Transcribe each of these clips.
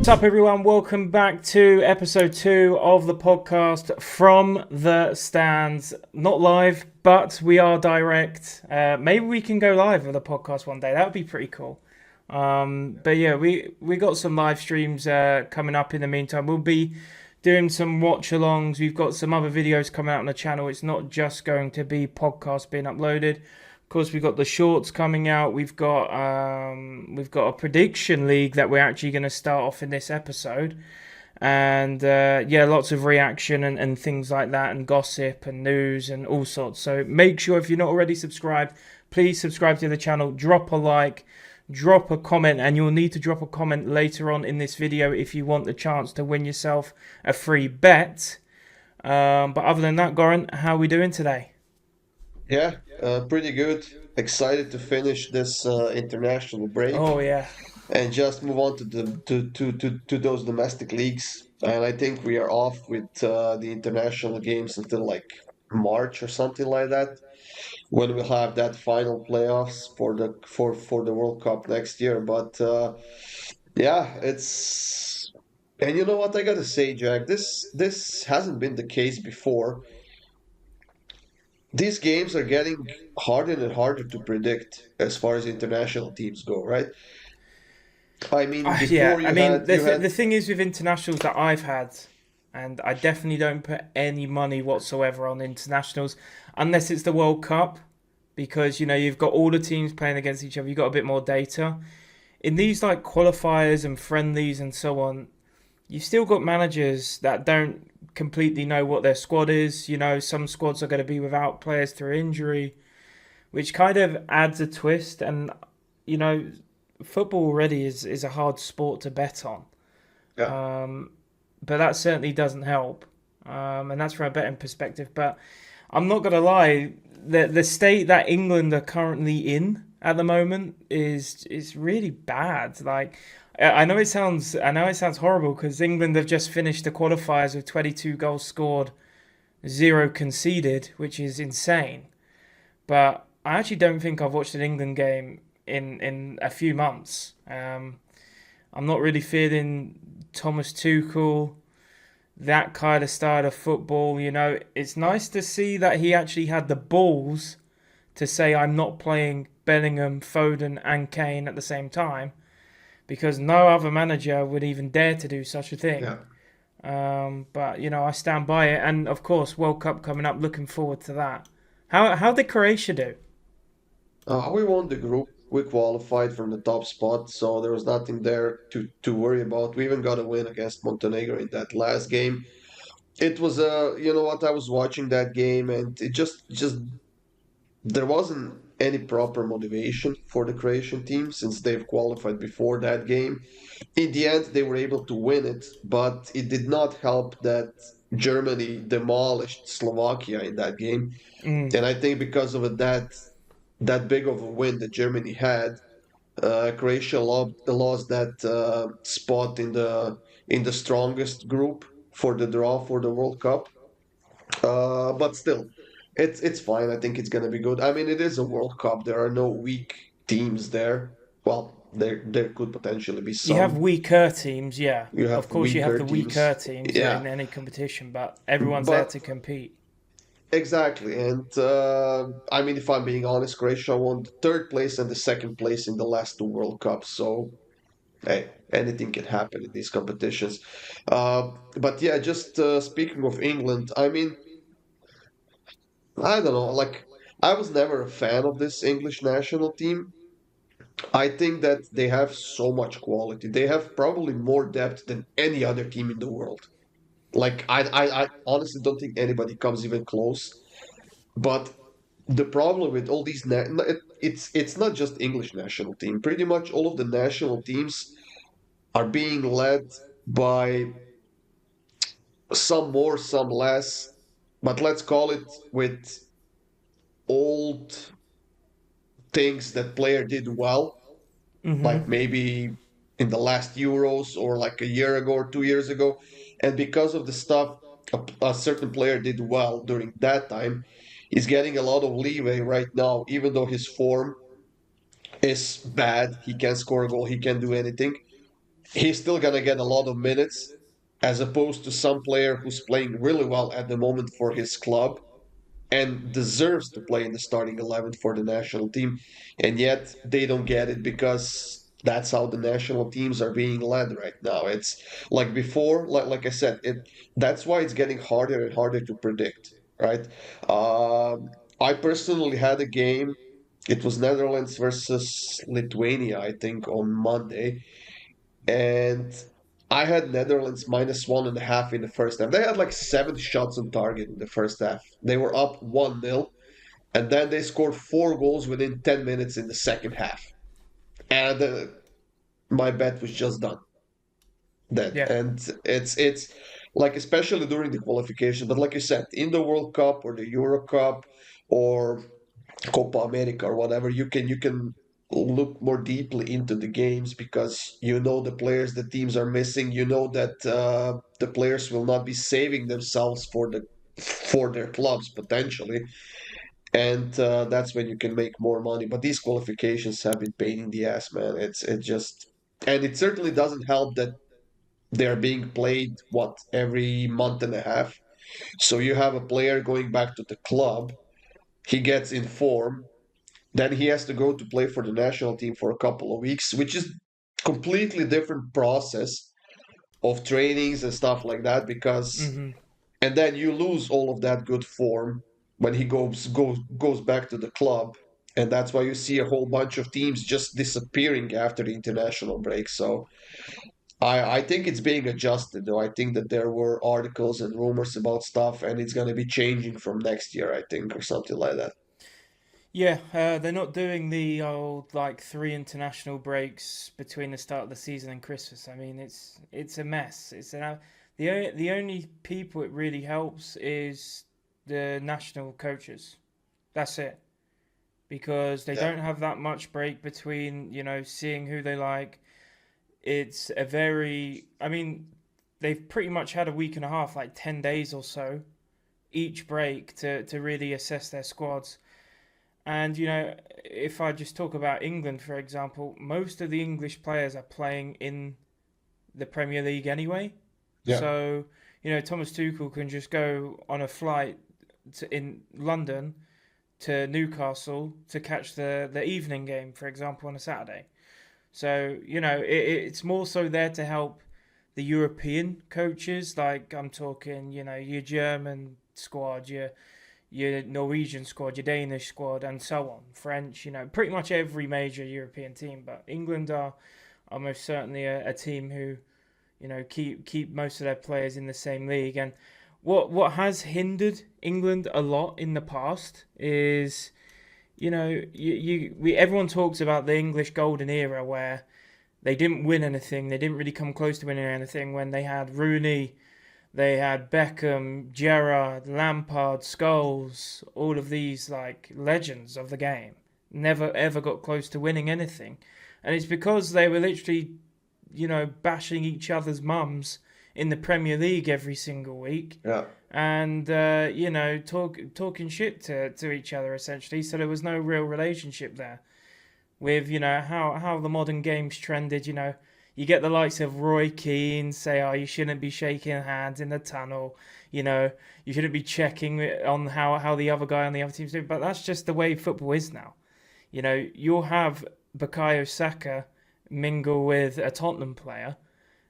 What's up, everyone? Welcome back to episode 2 of the podcast From the Stands. Not live, but we are direct. Maybe we can go live with a podcast one day. That would be pretty cool. But yeah, we got some live streams coming up in the meantime. We'll be doing some watch alongs. We've got some other videos coming out on the channel. It's not just going to be podcasts being uploaded. Of course, we've got the shorts coming out. We've got a prediction league that we're actually going to start off in this episode, and yeah, lots of reaction and things like that, and gossip and news and all sorts. So make sure, if you're not already subscribed, please subscribe to the channel. Drop a like, drop a comment, and you'll need to drop a comment later on in this video if you want the chance to win yourself a free bet. But other than that, Goran, how are we doing today? Yeah, pretty good. Excited to finish this international break Oh yeah. and just move on to to those domestic leagues. And I think we are off with the international games until like March or something like that, when we'll have that final playoffs for the World Cup next year. But yeah, it's and you know what I gotta say, Jack, this hasn't been the case before. These games are getting harder and harder to predict as far as international teams go, right? I mean, Yeah, before I you mean had you the had thing is with internationals that I've had, and I definitely don't put any money whatsoever on internationals unless it's the World Cup, because you've got all the teams playing against each other. You've got a bit more data in these like qualifiers and friendlies and so on. You've still got managers that don't completely know what their squad is. Some squads are going to be without players through injury, which kind of adds a twist. And you know, football already is a hard sport to bet on. yeah. But that certainly doesn't help. And that's from a betting perspective. But I'm not gonna lie, the state that England are currently in at the moment is really bad. Like, I know it sounds horrible because England have just finished the qualifiers with 22 goals scored, zero conceded, which is insane. But I actually don't think I've watched an England game in a few months. I'm not really feeling Thomas Tuchel, that kind of style of football. It's nice to see that he actually had the balls to say, I'm not playing Bellingham, Foden, and Kane at the same time, because no other manager would even dare to do such a thing. Yeah. But I stand by it, and of course, World Cup coming up. Looking forward to that. How did Croatia do? We won the group. We qualified from the top spot, so there was nothing there to worry about. We even got a win against Montenegro in that last game. It was you know what, I was watching that game, and it just there wasn't any proper motivation for the Croatian team since they've qualified before that game. In the end, they were able to win it, but it did not help that Germany demolished Slovakia in that game. Mm. And I think because of that big of a win that Germany had, Croatia lost that spot in the strongest group for the draw for the World Cup. But still, it's fine. I think it's gonna be good. I mean, it is a World Cup. There are no weak teams there. Well, there could potentially be You have some. weaker teams, yeah. You Of have course, you have weaker the teams. weaker teams Yeah, in any competition, but everyone's there but to compete. exactly. And I mean, if I'm being honest, Croatia won the third place and the second place in the last two World Cups. So hey, anything can happen in these competitions. But yeah, just speaking of England, I mean, I don't know. Like, I was never a fan of this English national team. I think that they have so much quality. They have probably more depth than any other team in the world. Like, I honestly don't think anybody comes even close. But the problem with all these, it's not just English national team. Pretty much all of the national teams are being led by some more, some less. But let's call it with old things that player did well, like Hmm. maybe in the last Euros or like a year ago or 2 years ago. And because of the stuff a certain player did well during that time, he's getting a lot of leeway right now, even though his form is bad. He can score a goal, he can do anything. he's still gonna get a lot of minutes, as opposed to some player who's playing really well at the moment for his club and deserves to play in the starting 11 for the national team, and yet they don't get it because that's how the national teams are being led right now. It's like before, like I said, it that's why it's getting harder and harder to predict, right? I personally had a game. It was Netherlands versus Lithuania, I think, on Monday, and I had Netherlands -1.5 in the first half. They had like 7 shots on target in the first half. They were up 1-0, and then they scored 4 goals within 10 minutes in the second half. And my bet was just done. Dead. Yeah. And it's like, especially during the qualification, but like you said, in the World Cup or the Euro Cup or Copa America or whatever, you can look more deeply into the games because you know the players the teams are missing. You know that the players will not be saving themselves for their clubs potentially, and that's when you can make more money. But these qualifications have been pain in the ass, man. It just, and it certainly doesn't help that they're being played what, every month and a half. So you have a player going back to the club, he gets in form, then he has to go to play for the national team for a couple of weeks, which is completely different process of trainings and stuff like that. Because Hmm. and then you lose all of that good form when he goes back to the club, and that's why you see a whole bunch of teams just disappearing after the international break. So I think it's being adjusted, though. I think that there were articles and rumors about stuff, and it's going to be changing from next year, I think, or something like that. Yeah, they're not doing the old like 3 international breaks between the start of the season and Christmas. I mean, it's a mess. The only people it really helps is the national coaches. That's it, because they Yeah. don't have that much break between seeing who they like. It's a very, I mean, they've pretty much had a week and a half, like 10 days or so, each break to really assess their squads. And if I just talk about England, for example, most of the English players are playing in the Premier League anyway. Yeah. So Thomas Tuchel can just go on a flight in London to Newcastle to catch the evening game, for example, on a Saturday. So it's more so there to help the European coaches. Like I'm talking, your German squad, your Norwegian squad, your Danish squad, and so on. French, pretty much every major European team. But England are most certainly a team who keep most of their players in the same league. And what has hindered England a lot in the past is everyone talks about the English golden era where they didn't win anything, they didn't really come close to winning anything when they had Rooney, they had Beckham, Gerrard, Lampard, Scholes, all of these like legends of the game. Never ever got close to winning anything. And it's because they were literally, bashing each other's mums in the Premier League every single week. Yeah. And talking shit to each other essentially, so there was no real relationship there. With how the modern game's trended, you get the likes of Roy Keane say, "Oh, you shouldn't be shaking hands in the tunnel," you shouldn't be checking on how the other guy on the other team's doing. But that's just the way football is now. You'll have Bukayo Saka mingle with a Tottenham player,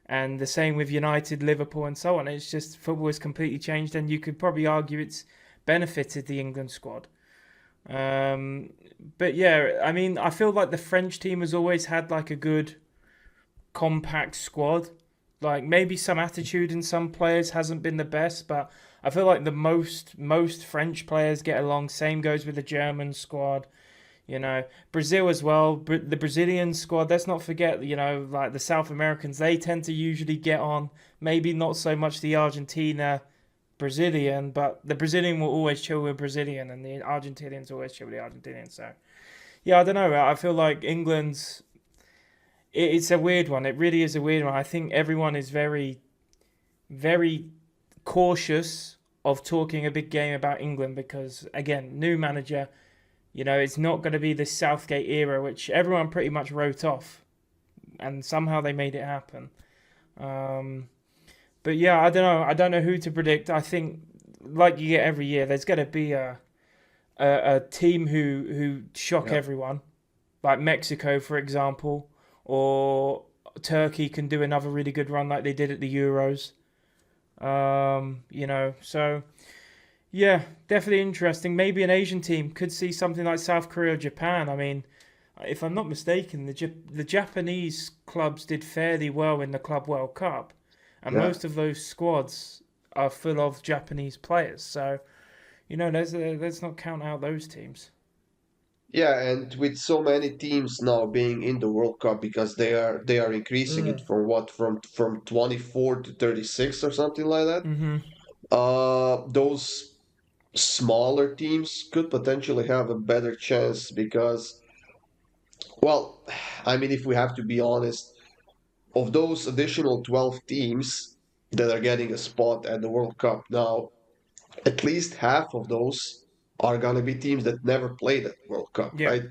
and the same with United, Liverpool, and so on. It's just football has completely changed, and you could probably argue it's benefited the England squad. But yeah, I mean, I feel like the French team has always had like a good compact squad. Like maybe some attitude in some players hasn't been the best, but I feel like the most French players get along. Same goes with the German squad. Brazil as well. The Brazilian squad. Let's not forget, like the South Americans. They tend to usually get on. Maybe not so much the Argentina Brazilian, but the Brazilian will always chill with Brazilian, and the Argentinians always chill with the Argentinian. So yeah, I don't know. I feel like England's. It's a weird one. It really is a weird one. I think everyone is very, very cautious of talking a big game about England because, again, new manager. It's not going to be the Southgate era, which everyone pretty much wrote off and somehow they made it happen. Um, but yeah, I don't know. I don't know who to predict. I think, like you get every year, there's going to be a team who shock Yeah. everyone, like Mexico, for example, or Turkey can do another really good run like they did at the Euros. So yeah, definitely interesting. Maybe an Asian team could see something like South Korea or Japan. I mean, if I'm not mistaken, the Japanese clubs did fairly well in the Club World Cup, and Yeah. most of those squads are full of Japanese players. So let's not count out those teams. Yeah, and with so many teams now being in the World Cup because they are increasing it Mm. from what from 24 to 36 or something like that. Mm-hmm. Those smaller teams could potentially have a better chance because, well, I mean, if we have to be honest, of those additional 12 teams that are getting a spot at the World Cup now, at least half of those are gonna be teams that never played at the World Cup, Yeah. right?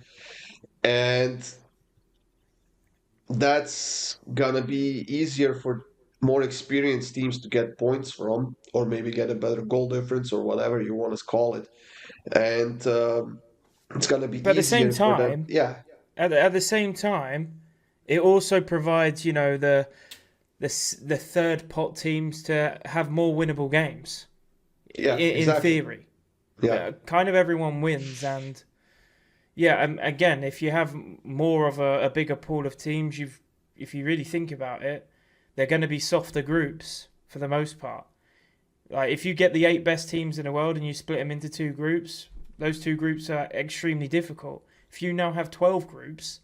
And that's gonna be easier for more experienced teams to get points from, or maybe get a better goal difference, or whatever you want to call it. And it's gonna be But at the same easier for them. time, Yeah, at the same time, it also provides the third pot teams to have more winnable games. yeah, In exactly. theory, Yeah, kind of everyone wins, and yeah, again, if you have more of a bigger pool of teams, if you really think about it, they're going to be softer groups for the most part. Like if you get the 8 best teams in the world and you split them into 2 groups, those 2 groups are extremely difficult. If you now have 12 groups,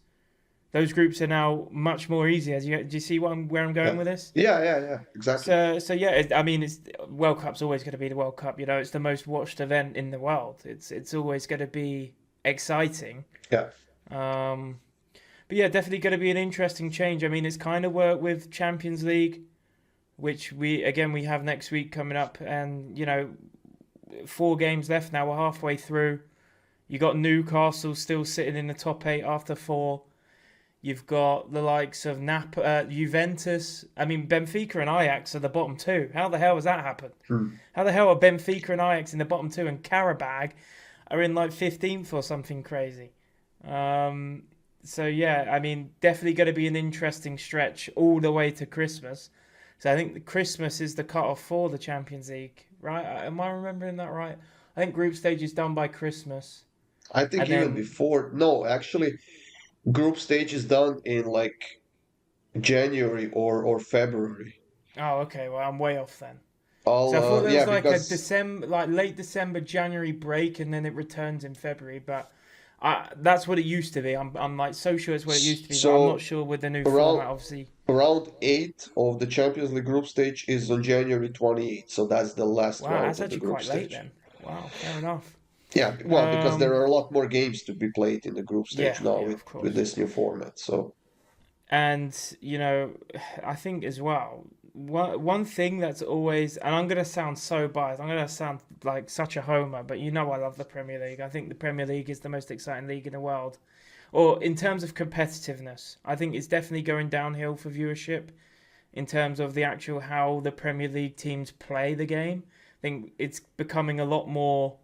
those groups are now much more easier. Do you see where I'm going yeah, with this? yeah, yeah, yeah, exactly. So yeah, I mean, it's World Cup's always going to be the World Cup. It's the most watched event in the world. It's always going to be exciting. Yeah, Um, but yeah, definitely going to be an interesting change. I mean, it's kind of worked with Champions League, which we have next week coming up, and 4 games left now. We're halfway through. You got Newcastle still sitting in the top 8 after 4. You've got the likes of Juventus. I mean, Benfica and Ajax are the bottom 2. How the hell has that happened? hmm. How the hell are Benfica and Ajax in the bottom 2 and Karabag are in like 15th or something crazy? Um, so yeah, I mean, definitely going to be an interesting stretch all the way to Christmas. So I think the Christmas is the cut-off for the Champions League, right? Am I remembering that right? I think group stage is done by Christmas, I think and even then before. No, actually, group stage is done in like January or February. oh, okay, well I'm way off then. I'll So I thought there yeah, was like a because December, like late December, January break, and then it returns in February. But that's what it used to be. I'm like so sure it's what it used to be, but I'm not so sure with the new around format. Obviously, round 8 of the Champions League group stage is on January 28th, so that's the last wow, round that's of the actually group quite late stage. then. Wow, fair enough. Yeah, well, because there Um, are a lot more games to be played in the group stage yeah, now yeah, with of with course. this new format. So And I think as well, one thing that's always, and I'm gonna sound so biased, I'm gonna sound like such a homer, but I love the Premier League. I think the Premier League is the most exciting league in the world. Or in terms of competitiveness, I think it's definitely going downhill for viewership in terms of the actual how the Premier League teams play the game. I think it's becoming a lot more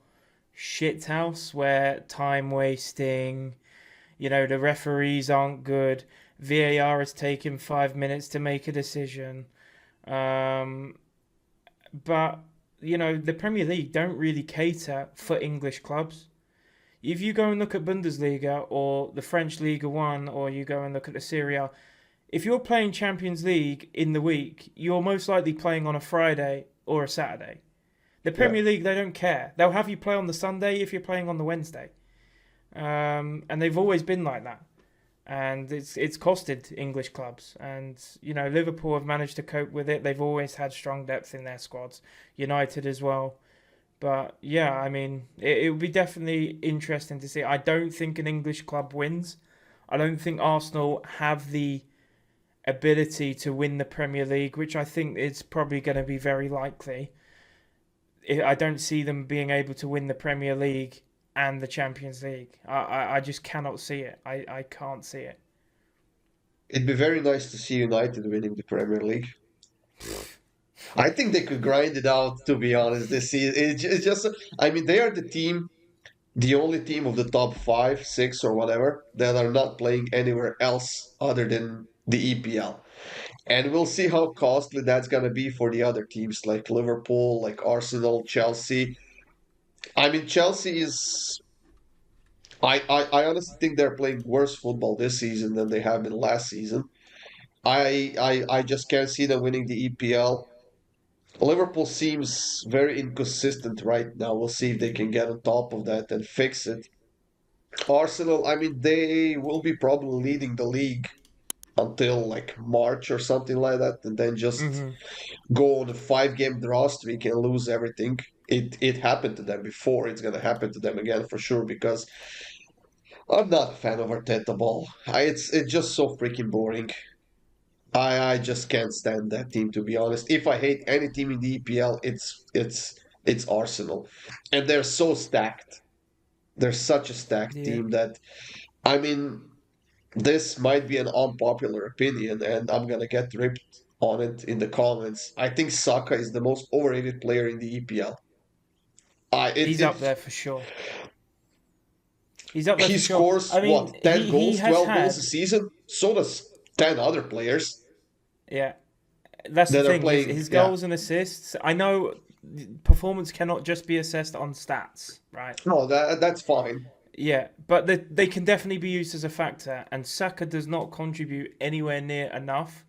shithouse where time wasting, the referees aren't good. VAR is taking 5 minutes to make a decision. Um, but, the Premier League don't really cater for English clubs. If you go and look at Bundesliga or the French Liga 1 or you go and look at the Serie A, if you're playing Champions League in the week, you're most likely playing on a Friday or a Saturday. The yeah, Premier League, they don't care. They'll have you play on the Sunday if you're playing on the Wednesday. And they've always been like that. And it's costed English clubs. And Liverpool have managed to cope with it. They've always had strong depth in their squads. United as well. But yeah, I mean, it would be definitely interesting to see. I don't think an English club wins. I don't think Arsenal have the ability to win the Premier League, which I think is probably going to be very likely. I don't see them being able to win the Premier League and the Champions League. I just cannot see it. I can't see it. It'd be very nice to see United winning the Premier League. I think they could grind it out, to be honest, this season. It's just, I mean, they are the only team of the top five, six, or whatever that are not playing anywhere else other than the EPL. And we'll see how costly that's going to be for the other teams like Liverpool, like Arsenal, Chelsea. I mean, Chelsea is. I honestly think they're playing worse football this season than they have been last season. I just can't see them winning the EPL. Liverpool seems very inconsistent right now. We'll see if they can get on top of that and fix it. Arsenal, I mean, they will be probably leading the league until like March or something like that, and then just Hmm. go on a 5 game draw streak and lose everything. It happened to them before. It's gonna happen to them again for sure because I'm not a fan of Arteta ball. It's just so freaking boring. I just can't stand that team, to be honest. If I hate any team in the EPL, it's Arsenal, and they're so stacked. They're such a stacked Yeah. team that I mean, this might be an unpopular opinion, and I'm gonna get ripped on it in the comments. I think Saka is the most overrated player in the EPL. I it He's it up there for sure. He's up there he for sure. scores I mean, what, 10 he goals, has 12 goals a had. season. So does 10 other players Yeah, that's the that are thing. His playing. his Yeah, goals and assists. I know performance cannot just be assessed on stats, right? no, that's fine. Yeah, but they can definitely be used as a factor. And Saka does not contribute anywhere near enough.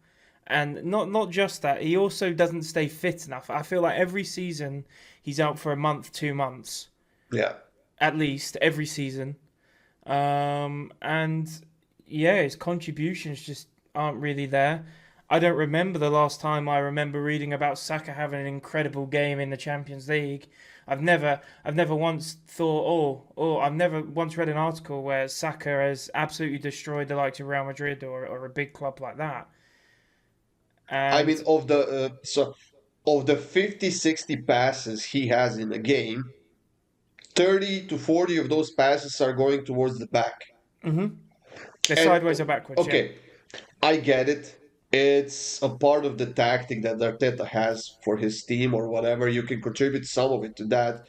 And not just that, he also doesn't stay fit enough. I feel like every season he's out for a month, 2 months Yeah, at least every season. And yeah, his contributions just aren't really there. I don't remember the last time I remember reading about Saka having an incredible game in the Champions League. I've never once thought, I've never once read an article where Saka has absolutely destroyed the likes of Real Madrid or a big club like that. I mean, And of the 50, 60 passes he has in a game, 30 to 40 of those passes are going towards the back. they're And sideways or backwards, yeah. okay, I get it. It's a part of the tactic that Arteta has for his team or whatever. You can contribute some of it to that.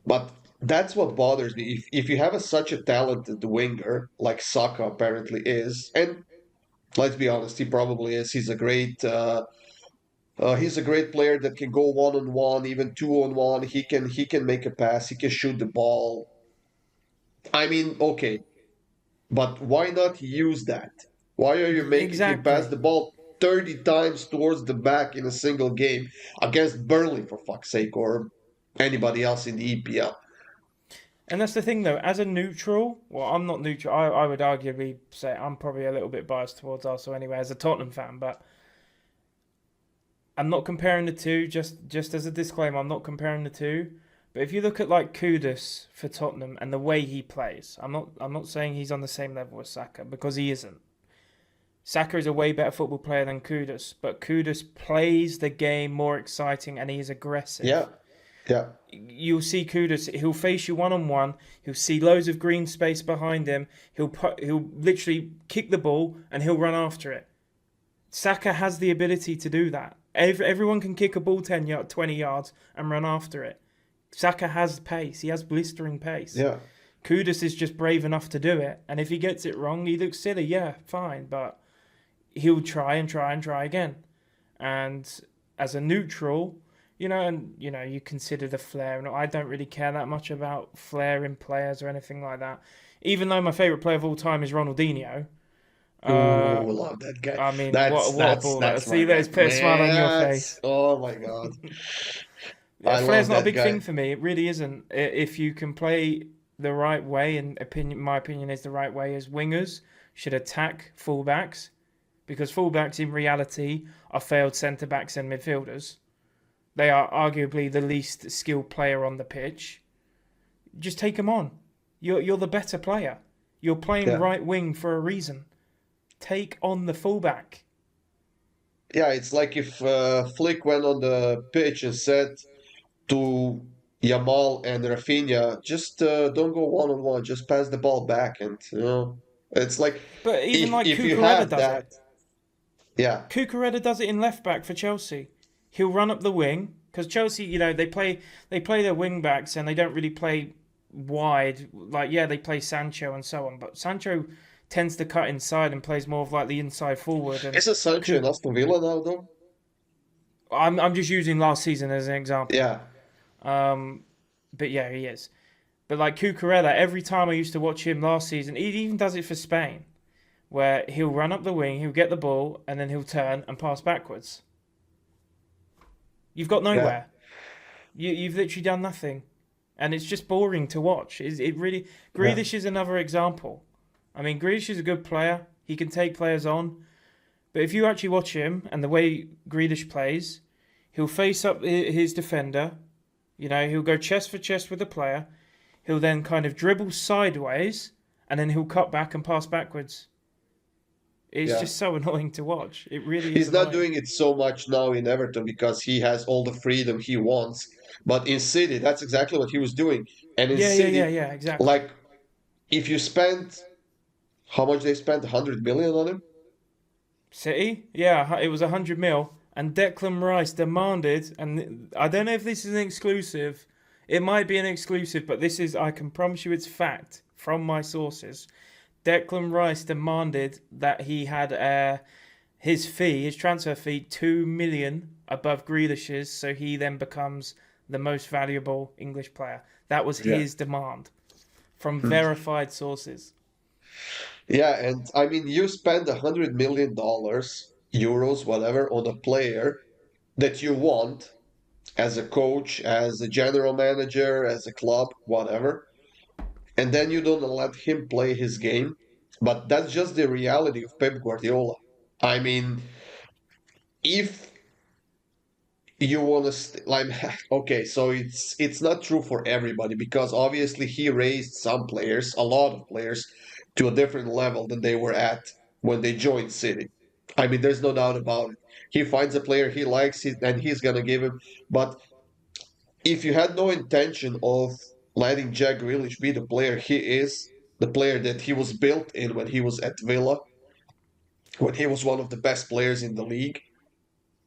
But that's what bothers me. If you have such a talented winger like Saka apparently is, and let's be honest, he probably is. He's a great player that can go 1-on-1, even 2-on-1. He can make a pass. He can shoot the ball. I mean, okay, but why not use that? Why are you making him pass Exactly. the ball 30 times towards the back in a single game against Burnley, for fuck's sake, or anybody else in the EPL? And that's the thing, though. As a neutral, well, I'm not neutral. I would arguably say I'm probably a little bit biased towards Arsenal anyway, as a Tottenham fan. But I'm not comparing the two. Just as a disclaimer, I'm not comparing the two. But if you look at like Kudus for Tottenham and the way he plays, I'm not saying he's on the same level as Saka because he isn't. Saka is a way better football player than Kudus, but Kudus plays the game more exciting and he is Yeah, aggressive. yeah, You'll see Kudus. He'll face you one on one. He'll see loads of green space behind him. He'll literally kick the ball and he'll run after it. Saka has the ability to do that. Everyone can kick a ball 20 yards and run after it. Saka has pace. He has blistering pace. yeah. Kudus is just brave enough to do it. And if he gets it wrong, he looks silly. Yeah, fine, but he'll try and try and try again. And as a neutral, you consider the flair. And I don't really care that much about flair in players or anything like that. Even though my favourite player of all time is Ronaldinho. Uh, Ooh, love that guy. I mean, That's what a that's baller! that's my See, guy. let's put a smile on your That's face. oh my god. Yeah, I flair's love not a that big guy. thing for me. It really isn't. If you can play the right way, and my opinion is the right way is wingers should attack fullbacks because fullbacks in reality are failed centre backs and midfielders. They are arguably the least skilled player on the pitch. Just take them on. You're the better player. You're playing Yeah. right wing for a reason. Take on the fullback. Yeah, it's like if Flick went on the pitch and said to Yamal and Rafinha, just don't go 1-on-1, just pass the ball back and. It's like But even like if you Cucurella have does that, it. yeah, Cucurella does it in left back for Chelsea. He'll run up the wing because Chelsea, they play their wing backs and they don't really play wide. Like yeah, they play Sancho and so on, but Sancho tends to cut inside and plays more of like the inside forward. And isn't Sancho in Cuc- Aston Villa now though? I'm just using last season as an example. Yeah, But yeah, he is. But like Cucurella, every time I used to watch him last season, he even does it for Spain, where he'll run up the wing, he'll get the ball, and then he'll turn and pass backwards. You've got yeah, nowhere. You've literally done nothing, and it's just boring to watch. It really? yeah, Grealish is another example. I mean, Grealish is a good player. He can take players on, but if you actually watch him and the way Grealish plays, he'll face up his defender. He'll go chest for chest with the player. He'll then kind of dribble sideways, and then he'll cut back and pass backwards. It's yeah. just so annoying to watch. It really is He's not annoying. doing it so much now in Everton because he has all the freedom he wants. But in City, that's exactly what he was doing. And in Yeah, yeah, yeah, City, yeah, exactly. like if you spend how much they spent, 100 million on him? City, yeah, it was 100 mil, and Declan Rice demanded, and I don't know if this is an exclusive. It might be an exclusive, but this is, I can promise you, it's fact from my sources. Declan Rice demanded that he had his transfer fee, 2 million above Grealish's, so he then becomes the most valuable English player. That was Yeah. his demand from Hmm. verified sources. Yeah, and I mean, you spend $100 million, euros, whatever, on a player that you want as a coach, as a general manager, as a club, whatever, and then you don't let him play his game. But that's just the reality of Pep Guardiola. I mean, if you want to like okay, so it's not true for everybody because obviously he raised some players, a lot of players, to a different level than they were at when they joined City. I mean, there's no doubt about it. He finds a player he likes and he's gonna give him. But if you had no intention of letting Jack Grealish be the player he is, the player that he was built in when he was at Villa, when he was one of the best players in the league,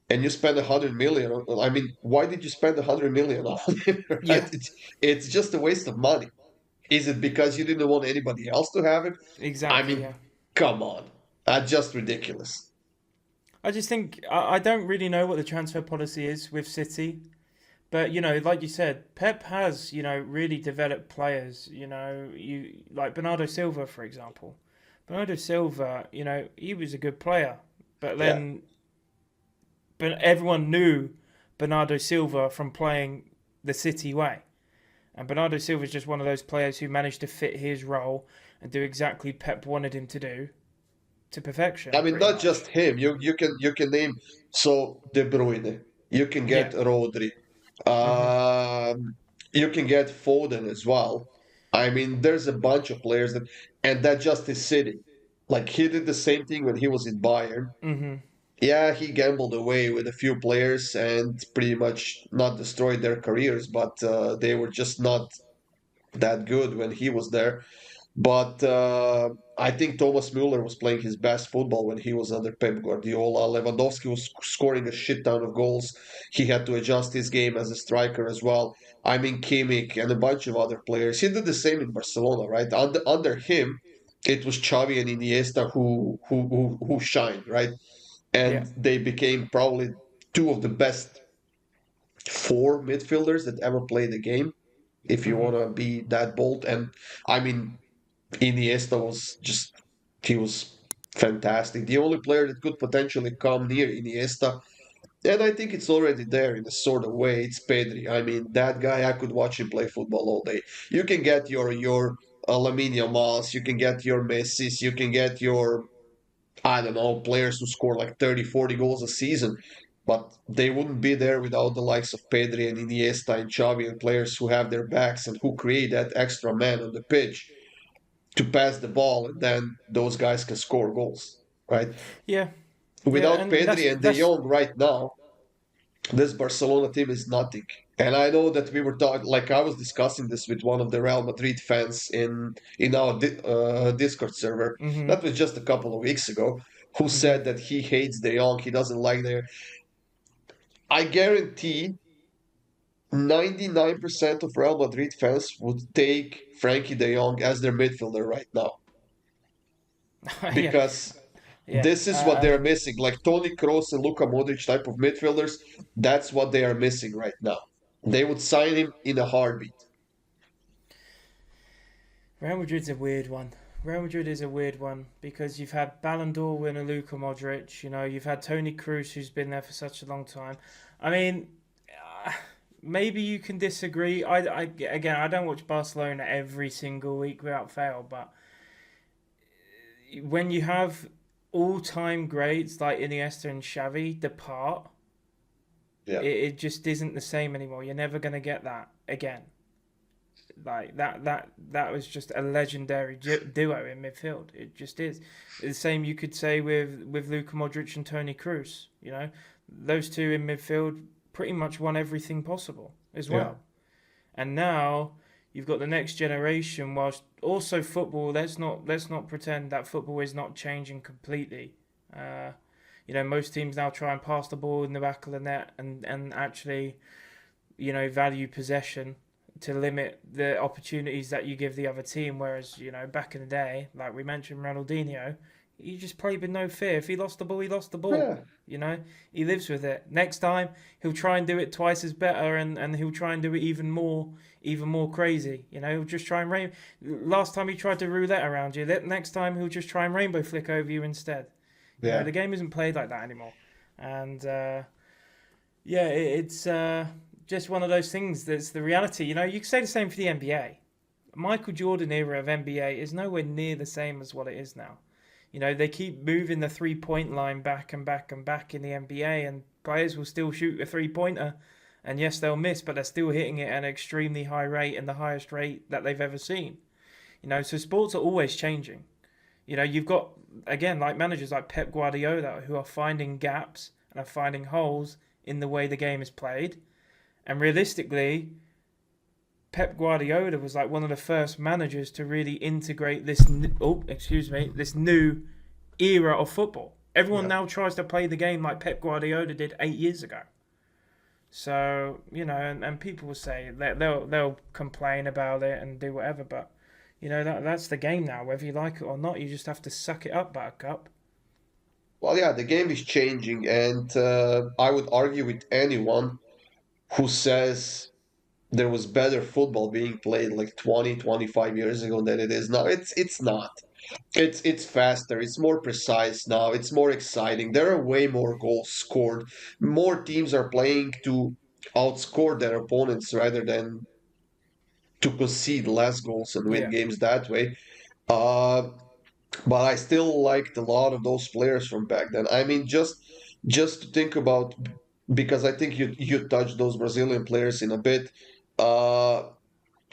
and you spend 100 million. I mean, why did you spend 100 million on him? Right? Yeah, It's just a waste of money. Is it because you didn't want anybody else to have it? I exactly, mean, yeah. come on, that's just ridiculous. I just think I don't really know what the transfer policy is with City, but like you said, Pep has really developed players. You like Bernardo Silva, for example. Bernardo Silva, he was a good player, but Yeah. then but everyone knew Bernardo Silva from playing the City way, and Bernardo Silva is just one of those players who managed to fit his role and do exactly Pep wanted him to do to I perfection, mean, pretty not just much. him. You can name so De Bruyne. You can Yeah. get Rodri. Mhm. Um, you can get Foden as well. I mean, there's a bunch of players and that just is City. Like he did the same thing when he was in Bayern. Mhm. Yeah, he gambled away with a few players and pretty much not destroyed their careers, but they were just not that good when he was there. But I think Thomas Muller was playing his best football when he was under Pep Guardiola. Lewandowski was scoring a shit ton of goals. He had to adjust his game as a striker as well. I mean, Kimmich and a bunch of other players. He did the same in Barcelona, right? Under him, it was Xavi and Iniesta who shined, right? Yeah. And they became probably two of the best four midfielders that ever played the game, if you Mhm. want to be that bold. And I mean, Iniesta was just, he was fantastic. The only player that could potentially come near Iniesta, and I think it's already there in a sort of way, it's Pedri. I mean, that guy, I could watch him play football all day. You can get your Lamine Yamal's, you can get your Messi's, you can get your, I don't know, players who score like 30, 40 goals a season. But they wouldn't be there without the likes of Pedri and Iniesta and Xavi and players who have their backs and who create that extra man on the pitch to pass the ball, and then those guys can score goals, right? Yeah. Yeah, Without and Pedri that's and De that's Jong right now, This Barcelona team is nothing. And I know that we were talking, like I was discussing this with one of the Real Madrid fans in our Discord server. Mm-hmm. That was just a couple of weeks ago. Who Mm-hmm. said that he hates De Jong, he doesn't like their. I guarantee 99% of Real Madrid fans would take Frankie De Jong as their midfielder right now Yeah. because Yeah. this is what they're missing. Like Toni Kroos and Luka Modric type of midfielders, that's what they are missing right now. They would sign him in a heartbeat. Real Madrid's a weird one. Real Madrid is a weird one because you've had Ballon d'Or winner Luka Modric. You know, you've had Toni Kroos, who's been there for such a long time. I mean, uh, maybe you can disagree. Again, I don't watch Barcelona every single week without fail, but when you have all-time greats like Iniesta and Xavi depart, Yeah, it just isn't the same anymore. You're never going to get that again. Like that was just a legendary duo in midfield. It just is. The same you could say with Luka Modric and Toni Kroos. You know, those two in midfield pretty much won everything possible as yeah, well. And now you've got the next generation. Whilst also football, let's not pretend that football is not changing completely. Uh, most teams now try and pass the ball in the back of the net and actually value possession to limit the opportunities that you give the other team. Whereas, back in the day, like we mentioned, Ronaldinho, he just played with no fear. If he lost the ball, he lost the ball. yeah, You know, he lives with it. Next time, he'll try and do it twice as better, and he'll try and do it even more crazy. He'll just try and Last time he tried to roulette around you. Next time, he'll just try and rainbow flick over you instead. yeah. The game isn't played like that anymore, and yeah, it's just one of those things that's the reality. You can say the same for the NBA. Michael Jordan era of NBA is nowhere near the same as what it is now. They keep moving the 3-point line back and back and back in the NBA, and players will still shoot a 3-pointer. And yes, they'll miss, but they're still hitting it at an extremely high rate and the highest rate that they've ever seen. So sports are always changing. You've got, again, like managers like Pep Guardiola who are finding gaps and are finding holes in the way the game is played. And realistically, Pep Guardiola was like one of the first managers to really integrate this new era of football. Everyone Yeah. now tries to play the game like Pep Guardiola did 8 years ago. So and people will say that they'll complain about it and do whatever, but that's the game now. Whether you like it or not, you just have to suck it up, Buttercup. Well, yeah, the game is changing, and I would argue with anyone who says there was better football being played like 20, 25 years ago than it is now. It's not. It's faster, it's more precise now, it's more exciting. There are way more goals scored. More teams are playing to outscore their opponents rather than to concede less goals and win Yeah, games that way. Uh, but I still liked a lot of those players from back then. I mean, just to think about, because I think you touched those Brazilian players in a bit. Uh,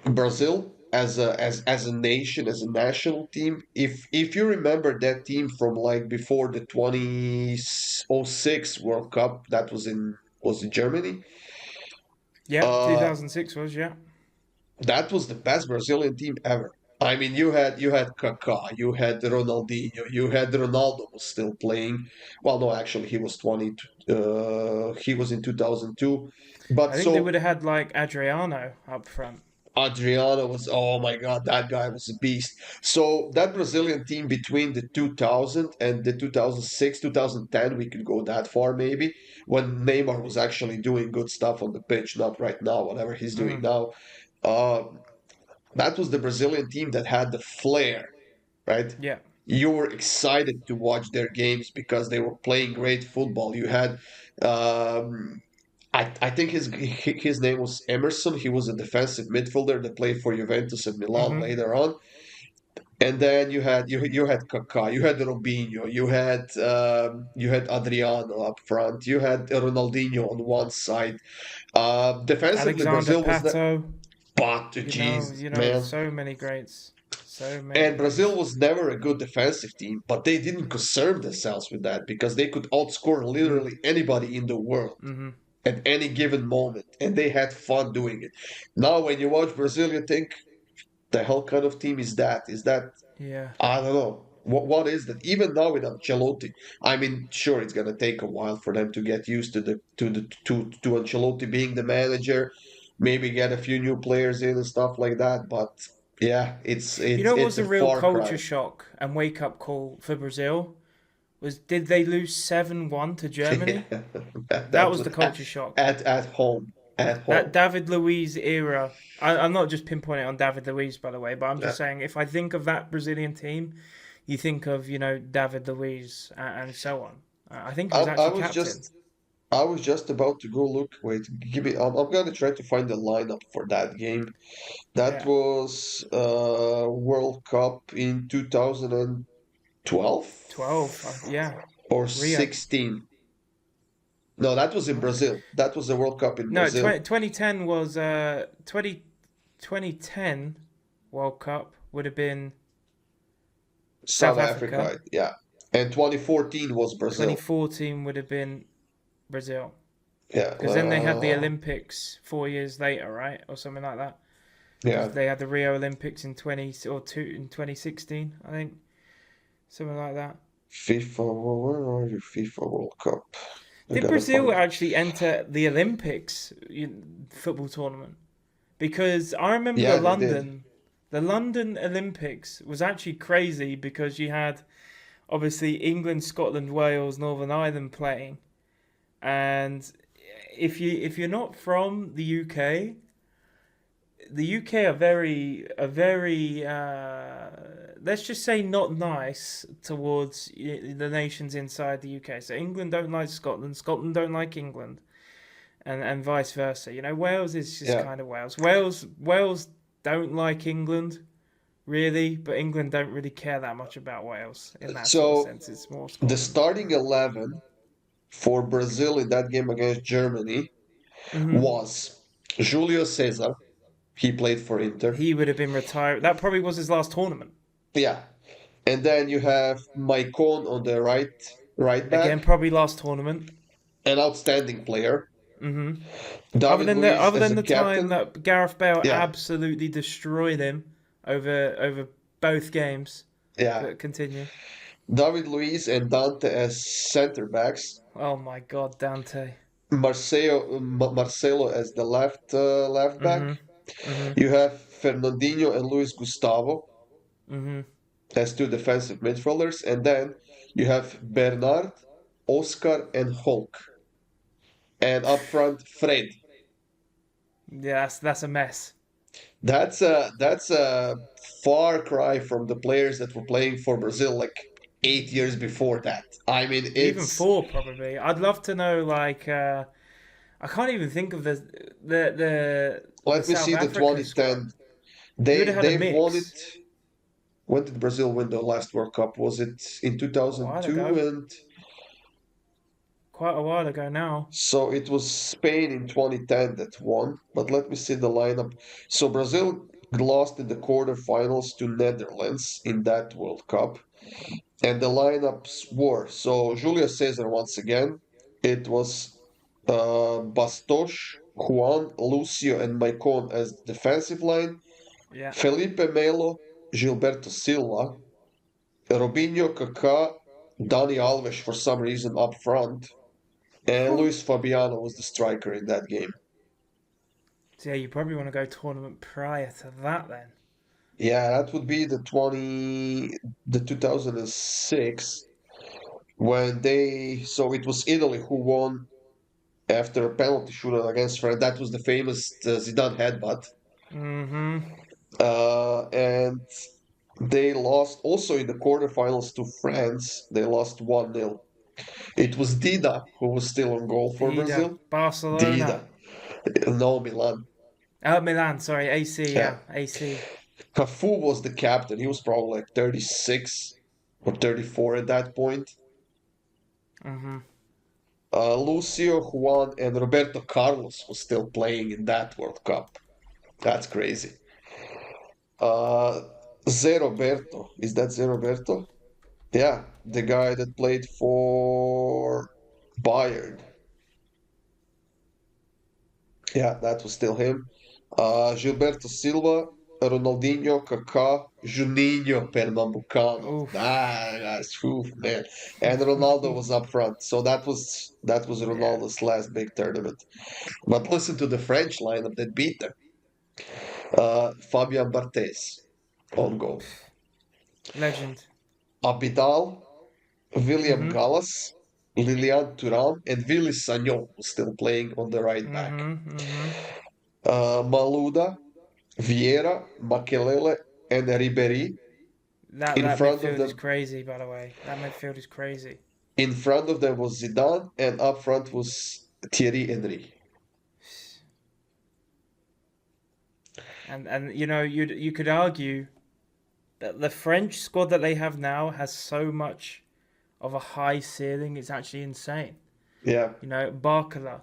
Brazil as a nation, as a national team. If you remember that team from like before the 2006 World Cup, that was in Germany. yeah. Uh, 2006 was, yeah. that was the best Brazilian team ever. I mean, you had Kaká, you had Ronaldinho, you had Ronaldo was still playing. Well, no, actually, he was 20. He was in 2002. But I think they would so have had like Adriano up front. Adriano was, oh my God, that guy was a beast. So that Brazilian team between the 2000 and the 2006, 2010, we could go that far maybe, when Neymar was actually doing good stuff on the pitch, not right now, whatever he's doing Mm, now. Uh, that was the Brazilian team that had the flair, right? yeah, You were excited to watch their games because they were playing great football. You had um, I think his name was Emerson. He was a defensive midfielder that played for Juventus and Milan mm-hmm. later on. And then you had Kaká, you had Robinho, you had Adriano up front, you had Ronaldinho on one side. Defensively, Alexander Brazil was the Pato. but Jesus, man. So many greats, so many And Brazil greats. was never a good defensive team, but they didn't concern themselves with that because they could outscore Mm, literally anybody in the world. mm-hmm. at any given moment, and they had fun doing it. Now, when you watch Brazil, you think, the hell kind of team is that? Is that, Yeah. I don't know. What is that? Even now with Ancelotti, I mean, sure, it's gonna take a while for them to get used to to Ancelotti being the manager, maybe get a few new players in and stuff like that. But yeah, You know what it's was a a real far cry. culture shock and wake up call for Brazil? Was did they lose 7-1 to Yeah, Germany? That that was was the culture shock. at home, at That home. David Luiz era. I'm not just pinpointing on David Luiz, by the way, but I'm Yeah. just saying if I think of that Brazilian team, you think of, David Luiz and so on. I think he was I actually was captain. just about to go look. Wait, give me. I'm gonna try to find the lineup for that game. That Yeah. was World Cup in 2012 12. Yeah. or Rio. 16. No, that was in Brazil. That was the World Cup in No, Brazil. 2010 was 2010 World Cup would have been South South Africa, Africa. yeah. And 2014 was Brazil. 2014 would have been Brazil. Yeah, Because then they had the Olympics 4 years later, right? Or something like that. yeah. Because they had the Rio Olympics in 20 or two in 2016, I think. Something like that. FIFA, where are you? FIFA World Cup. I Did gotta Brazil find it. actually enter the Olympics football tournament? Because I remember Yeah, they did. The London Olympics was actually crazy because you had obviously England, Scotland, Wales, Northern Ireland playing, and if you're not from the UK are very let's just say not nice towards the nations inside the UK. So England don't like Scotland, Scotland don't like England, and vice versa. Wales is just Yeah. kind of Wales don't like England really, but England don't really care that much about Wales in that sort of So sense. It's more the Scotland. starting 11 for Brazil in that game against Germany Hmm. was Julio Cesar. He played for Inter. He would have been retired. That probably was his last tournament. Yeah. And then you have Maicon on the right Again, back, probably last tournament. an outstanding player. Hmm. David Luiz Other as than a the time captain. that Gareth Bale Yeah, absolutely destroyed him over both games. yeah. But continue. David Luiz and Dante as center backs. Oh my God, Dante. Marcelo as the left back. Mhm. Mhm. You have Fernandinho and Luis Gustavo Mhm. as two defensive midfielders, and then you have Bernard, Oscar, and Hulk, and up front Fred. Yeah, that's a mess. That's a far cry from the players that were playing for Brazil like 8 years before that. I mean, Even it's four probably. I'd love to know like I can't even think of the let me South see the Africa 2010. squad. You would have had a They've won it. mix When did Brazil win the last World Cup? Was it in a while 2002? ago. And Quite a while ago now. so it was Spain in 2010 that won. But let me see the lineup. So Brazil lost in the quarterfinals to Netherlands in that World Cup. And the lineups were so Julio Cesar once again. It was Bastos, Juan, Lucio, and Maicon as the defensive line. Yeah. Felipe Melo, Gilberto Silva, Robinho, Kaká, Dani Alves for some reason up front, and Whew. Luis Fabiano was the striker in that game. So yeah, you probably want to go tournament prior to that then. Yeah, that would be the 2006 when so it was Italy who won after a penalty shootout against France. That was the famous Zidane headbutt. Mm-hmm. And they lost also in the quarterfinals to France. They lost 1-0. It was Dida who was still on goal for Dida. Brazil. Barcelona. Dida. No, Milan. Milan, sorry, AC, Yeah. yeah. AC. Cafu was the captain. He was probably like 36 or 34 at that point. Mm-hmm. Lucio, Juan, and Roberto Carlos was still playing in that World Cup. That's crazy. Uh, Zé Roberto. Is that Zé Roberto? Yeah, the guy that played for Bayern. Yeah, that was still him. Gilberto Silva, Ronaldinho, Kaká, Juninho Pernambucano. Oof. That's true, man. And Ronaldo was up front, so that was Yeah. Ronaldo's last big tournament. But listen to the French lineup that beat them. Fabian Barthez on goal. Legend. Abidal, William Mhm. Gallas, Lilian Thuram, and Willy Sagnon was still playing on the right back. Mhm. Mhm. Maluda, Vieira, Makelele, and Ribéry. That In that front of midfield is them, crazy, by the way. That midfield is crazy. in front of them was Zidane, and up front was Thierry Henry. And you know you could argue that the French squad that they have now has so much of a high ceiling. It's actually insane. Yeah, You know, Barcola,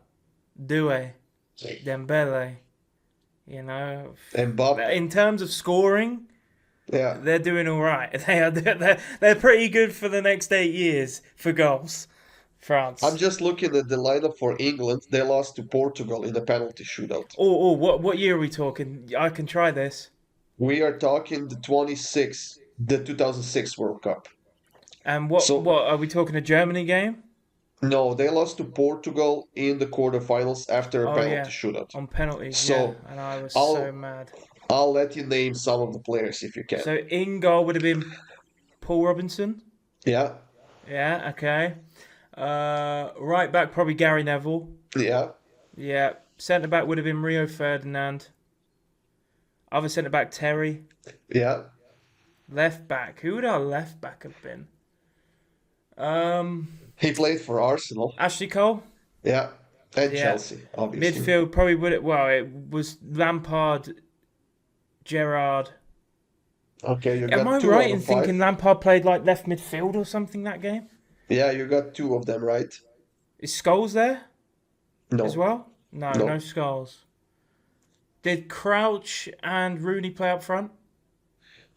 Doué, Dembele. You know, Mbappe. in terms of scoring, Yeah, they're doing all right. They're pretty good for the next 8 years for goals. I'm France. just looking at the lineup for England. They lost to Portugal in the penalty shootout. What year are we talking? I can try this. We are talking the 2006 World Cup. And So what are we talking? A Germany game? no, they lost to Portugal in the quarterfinals after a Oh penalty yeah, shootout. on penalties. Yeah, So and I was so I'll mad. I'll let you name some of the players if you can. So in goal would have been Paul Robinson. Yeah, Yeah, okay. Right back probably Gary Neville. yeah, Yeah. Centre back would have been Rio Ferdinand. Other centre back Terry. yeah. Left back. Who would our left back have been? Um, He played for Arsenal. Ashley Cole. Yeah, and Yeah. Chelsea, obviously. Midfield probably would. Well, it was Lampard, Gerrard. Okay, you Am I got two right out in of five. thinking Lampard played like left midfield or something that game? Yeah, you got two of them right. Is Scholes there as No, well? No, no no. Scholes. Did Crouch and Rooney play up front?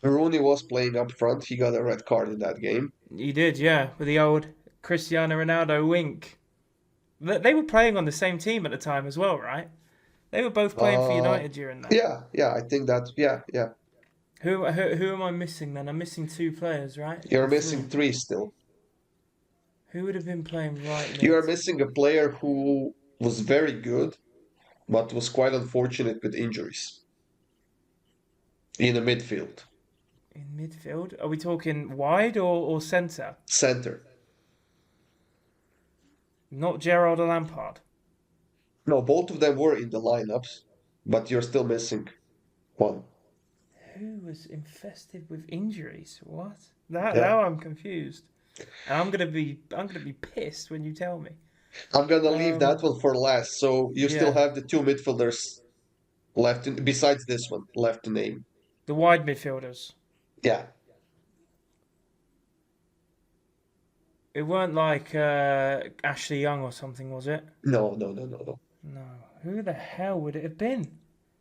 Rooney was playing up front. He got a red card in that game. He did, yeah, with the old Cristiano Ronaldo wink. They were playing on the same team at the time as well, right? They were both playing for Uh, United during that. yeah, I think that, yeah, yeah. Who am I missing then? I'm missing two players, right? You're Or three. missing three still. Who would have been playing right You are mid? missing a player who was very good, but was quite unfortunate with injuries in the midfield. In midfield? Are we talking wide or centre? Center. Not Gerard or Lampard. No, both of them were in the lineups, but you're still missing one. Who was infested with injuries? What? That Yeah. now I'm confused. And I'm gonna be pissed when you tell me. I'm gonna leave that Um one for last. So you still yeah. have the two midfielders left besides this one left to name. The wide midfielders. Yeah. It weren't like Ashley Young or something, was it? No, no, no, no, no. No. Who the hell would it have been?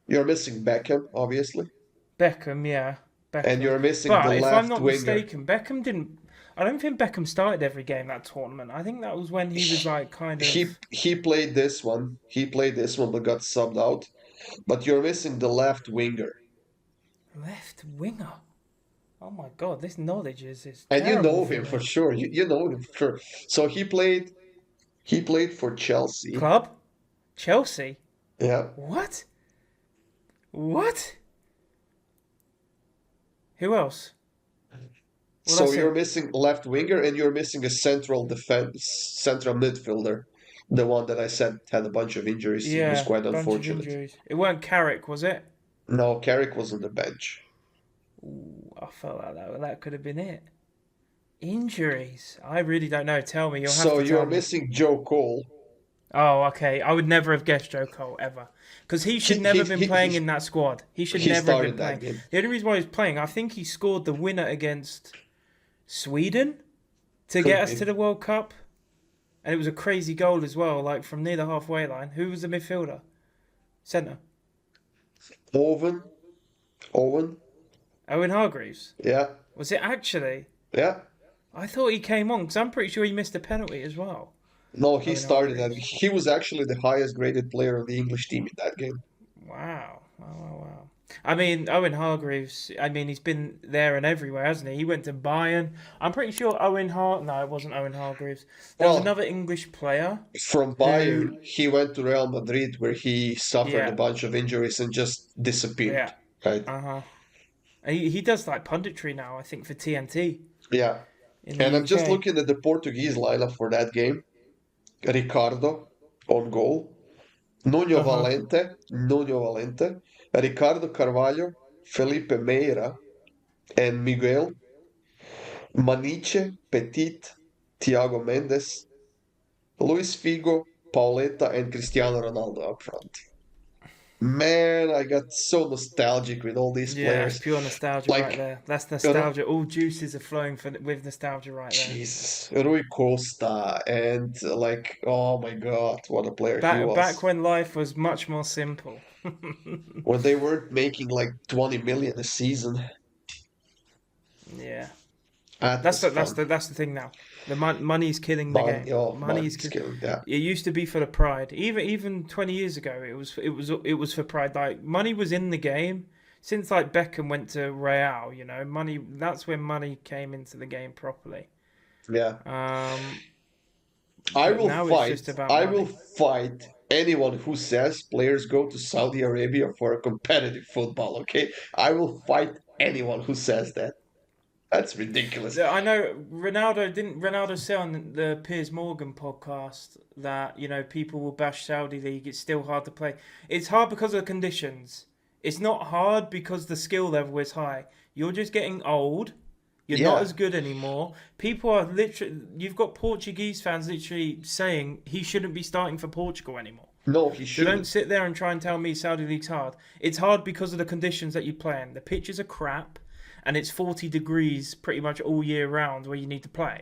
You're missing Beckham, obviously, Beckham, yeah. and Beckham. you're missing the But if I'm left not winger. mistaken, Beckham didn't I don't think Beckham started every game that tournament. I think that was when he was like kind He of he played this one. He played this one, but got subbed out. But you're missing the left winger, left winger. Oh my god, this knowledge is and you terrible know for him for me. sure. You know him for sure. So he played for Chelsea. Club? Chelsea? Yeah. What? What? Who else? Well, So that's you're it. missing left winger, and you're missing a central midfielder. The one that I said had a bunch of injuries. He was Yeah, quite bunch of unfortunate. injuries. It weren't Carrick, was it? No, Carrick was on the bench. Ooh, I felt like that could have been it. Injuries? I really don't know. Tell me. You'll have So to you're tell me. missing Joe Cole. Oh, okay. I would never have guessed Joe Cole ever, because he He should he never have been he playing he, in that squad. He should he never have been started playing. that game. The only reason why he was playing, I think he scored the winner against Sweden to get Could us to be. the World Cup, and it was a crazy goal as well, like from near the halfway line. Who was the midfielder? Centre. Owen. Owen. Owen Hargreaves. Yeah. Was it actually? Yeah. I thought he came on because I'm pretty sure he missed a penalty as well. No, he Owen started that. Hargreaves. He was actually the highest graded player on the English team in that game. Wow. Wow, wow, wow. I mean, Owen Hargreaves, I mean, he's been there and everywhere, hasn't he? He went to Bayern. I'm pretty sure No, it wasn't Owen Hargreaves. There was Well, another English player from who, Bayern, he went to Real Madrid where he suffered a yeah, bunch of injuries and just disappeared. yeah, Right? uh-huh. He does like punditry now, I think, for TNT Yeah. in the And I'm just UK. looking at the Portuguese lineup for that game. Ricardo on goal. Uh-huh. Nuno Valente, Ricardo Carvalho, Felipe Meira, and Miguel, Maniche, Petit, Thiago Mendes, Luis Figo, Pauleta, and Cristiano Ronaldo up front. Man, I got so nostalgic with all these Yeah, it's players. pure nostalgia right Like, there. That's you know, nostalgia. All juices are flowing with nostalgia right there. Jesus, Rui Costa, and like, oh my God, what a player he Back was. when life was much more simple. When they weren't making like 20 million a season, Yeah. that That's was the fun. that's the thing now. Money's killing the Money, game. oh, Money's money's kill. killing that. It used to be for the pride. Even 20 years ago, it was for pride. Like money was in the game since like Beckham went to Real. Money. That's when money came into the game properly. Yeah. Um, I but will now it's fight. just about I will money. fight anyone who says players go to Saudi Arabia for a competitive football, okay? I will fight anyone who says that. That's ridiculous. I know Ronaldo say on the Piers Morgan podcast that people will bash Saudi League. It's still hard to play. It's hard because of the conditions. It's not hard because the skill level is high. You're just getting old. You're not Yeah. as good anymore. People are literally. You've got Portuguese fans literally saying he shouldn't be starting for Portugal anymore. No, he So don't shouldn't. sit there and try and tell me Saudi League's hard. It's hard because of the conditions that you play in. The pitches are crap, and it's 40 degrees pretty much all year round where you need to play.